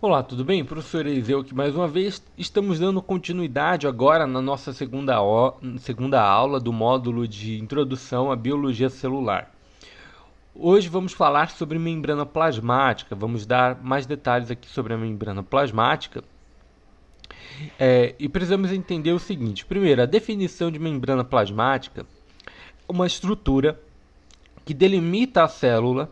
Olá, tudo bem? Professor Eliseu aqui mais uma vez. Estamos dando continuidade agora na nossa segunda aula do módulo de Introdução à Biologia Celular. Hoje vamos falar sobre membrana plasmática. Vamos dar mais detalhes aqui sobre a membrana plasmática. E precisamos entender o seguinte. Primeiro, a definição de membrana plasmática é uma estrutura que delimita a célula,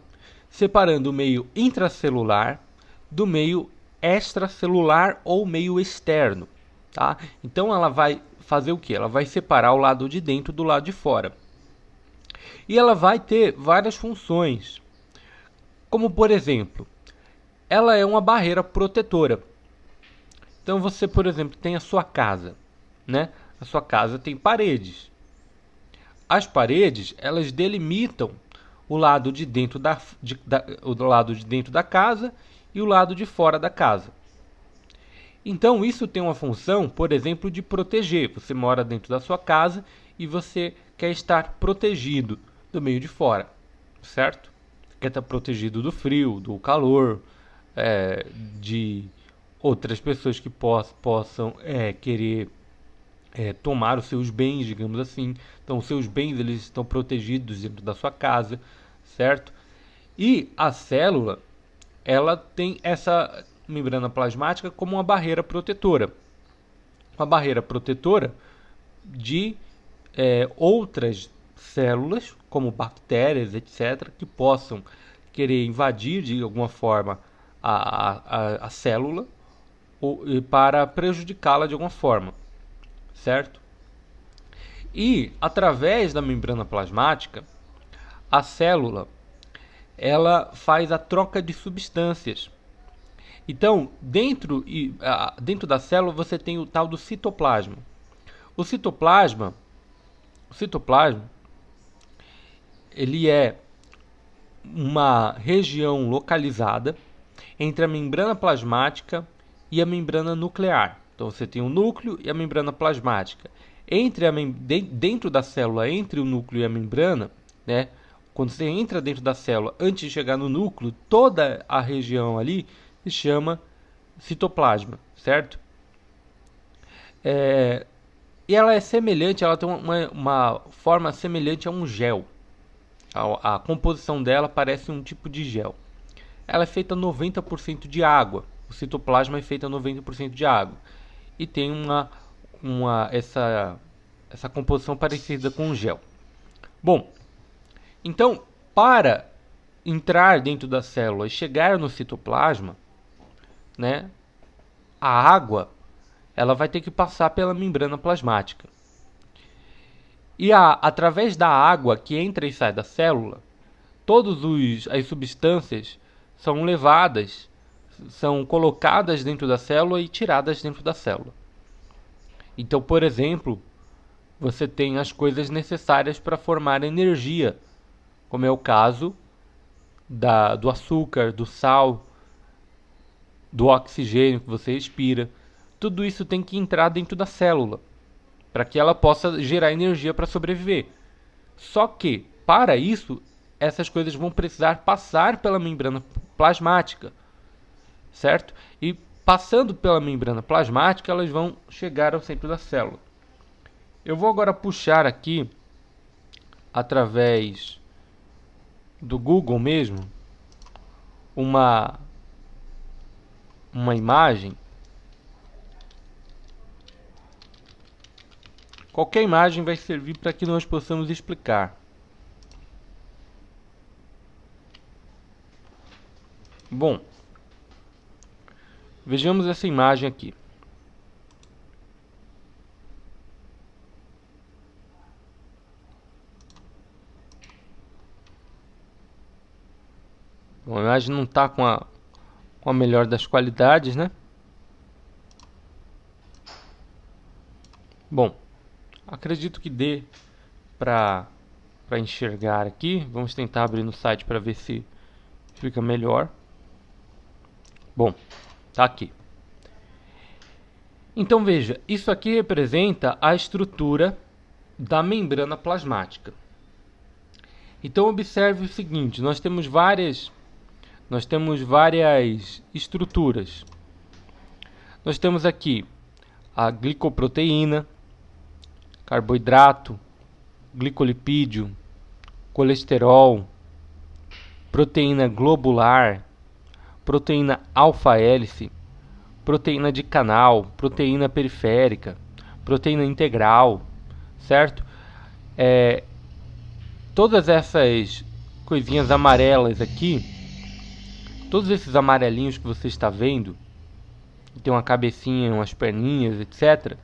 separando o meio intracelular do meio extracelular ou meio externo, tá? Então ela vai fazer o que? Ela vai separar o lado de dentro do lado de fora. E ela vai ter várias funções, como por exemplo, ela é uma barreira protetora. Então você, por exemplo, tem a sua casa, né? A sua casa tem paredes. As paredes, elas delimitam o lado de dentro o lado de dentro da casa e o lado de fora da casa. Então isso tem uma função, por exemplo, de proteger. Você mora dentro da sua casa e você quer estar protegido do meio de fora, certo? Quer estar protegido do frio, do calor, de outras pessoas que possam querer tomar os seus bens, digamos assim. Então os seus bens eles estão protegidos dentro da sua casa, certo? E a célula, ela tem essa membrana plasmática como uma barreira protetora. Uma barreira protetora de outras células, como bactérias, etc., que possam querer invadir de alguma forma a célula para prejudicá-la de alguma forma, certo? E através da membrana plasmática, a célula ela faz a troca de substâncias. Então, dentro da célula você tem o tal do citoplasma. O citoplasma ele é uma região localizada entre a membrana plasmática e a membrana nuclear. Então você tem o núcleo e a membrana plasmática. Dentro da célula, entre o núcleo e a membrana, né? Quando você entra dentro da célula, antes de chegar no núcleo, toda a região ali se chama citoplasma, certo? E ela é semelhante, ela tem uma forma semelhante a um gel. A composição dela parece um tipo de gel. Ela é feita 90% de água. O citoplasma é feito a 90% de água. E tem essa composição parecida com um gel. Bom, então, para entrar dentro da célula e chegar no citoplasma, né, a água ela vai ter que passar pela membrana plasmática. E através da água que entra e sai da célula, todas as substâncias são levadas, são colocadas dentro da célula e tiradas dentro da célula. Então, por exemplo, você tem as coisas necessárias para formar energia, como é o caso do açúcar, do sal, do oxigênio que você respira. Tudo isso tem que entrar dentro da célula para que ela possa gerar energia para sobreviver. Só que, para isso, essas coisas vão precisar passar pela membrana plasmática, certo? E passando pela membrana plasmática, elas vão chegar ao centro da célula. Eu vou agora puxar aqui, através do Google mesmo, uma imagem. Qualquer imagem vai servir para que nós possamos explicar. Bom, vejamos essa imagem aqui. Bom, a imagem não está com a melhor das qualidades, né? Bom, acredito que dê para enxergar aqui. Vamos tentar abrir no site para ver se fica melhor. Bom, tá aqui. Então veja, isso aqui representa a estrutura da membrana plasmática. Então observe o seguinte, nós temos várias estruturas. Nós temos aqui a glicoproteína, carboidrato, glicolipídio, colesterol, proteína globular, proteína alfa-hélice, proteína de canal, proteína periférica, proteína integral, certo? Todas essas coisinhas amarelas aqui, todos esses amarelinhos que você está vendo, que tem uma cabecinha, umas perninhas, etc.,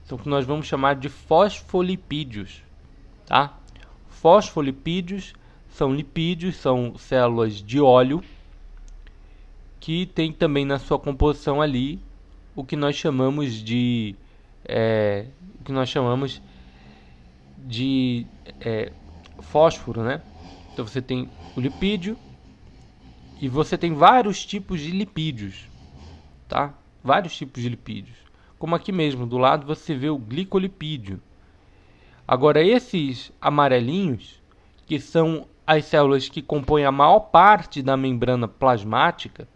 são o que nós vamos chamar de fosfolipídios, tá? Fosfolipídios são lipídios, são células de óleo que tem também na sua composição ali o que nós chamamos de fósforo, né? Então você tem o lipídio e você tem vários tipos de lipídios, tá? Vários tipos de lipídios. Como aqui mesmo do lado você vê o glicolipídio. Agora esses amarelinhos, que são as células que compõem a maior parte da membrana plasmática,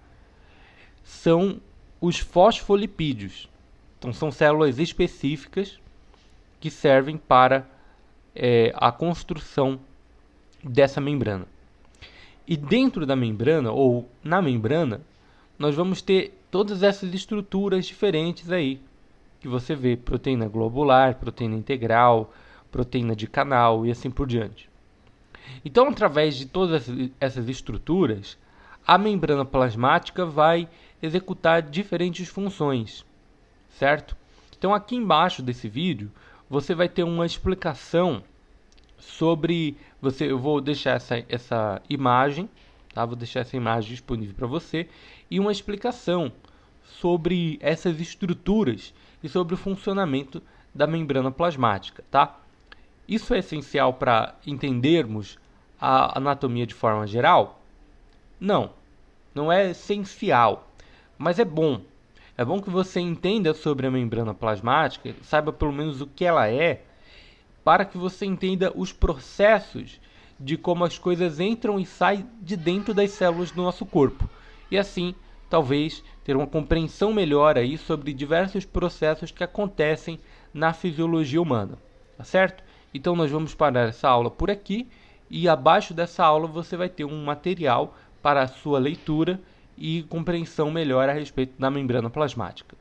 são os fosfolipídios. Então são células específicas que servem para a construção dessa membrana. E dentro da membrana, ou na membrana, nós vamos ter todas essas estruturas diferentes aí, que você vê: proteína globular, proteína integral, proteína de canal e assim por diante. Então, através de todas essas estruturas, a membrana plasmática vai executar diferentes funções, certo? Então, aqui embaixo desse vídeo, você vai ter uma explicação sobre... eu vou deixar essa imagem, tá? Vou deixar essa imagem disponível para você, e uma explicação sobre essas estruturas e sobre o funcionamento da membrana plasmática, tá? Isso é essencial para entendermos a anatomia de forma geral? Não, não é essencial, mas é bom. É bom que você entenda sobre a membrana plasmática, saiba pelo menos o que ela é, para que você entenda os processos de como as coisas entram e saem de dentro das células do nosso corpo. E assim, talvez, ter uma compreensão melhor aí sobre diversos processos que acontecem na fisiologia humana. Tá certo? Então nós vamos parar essa aula por aqui, e abaixo dessa aula você vai ter um material para a sua leitura e compreensão melhor a respeito da membrana plasmática.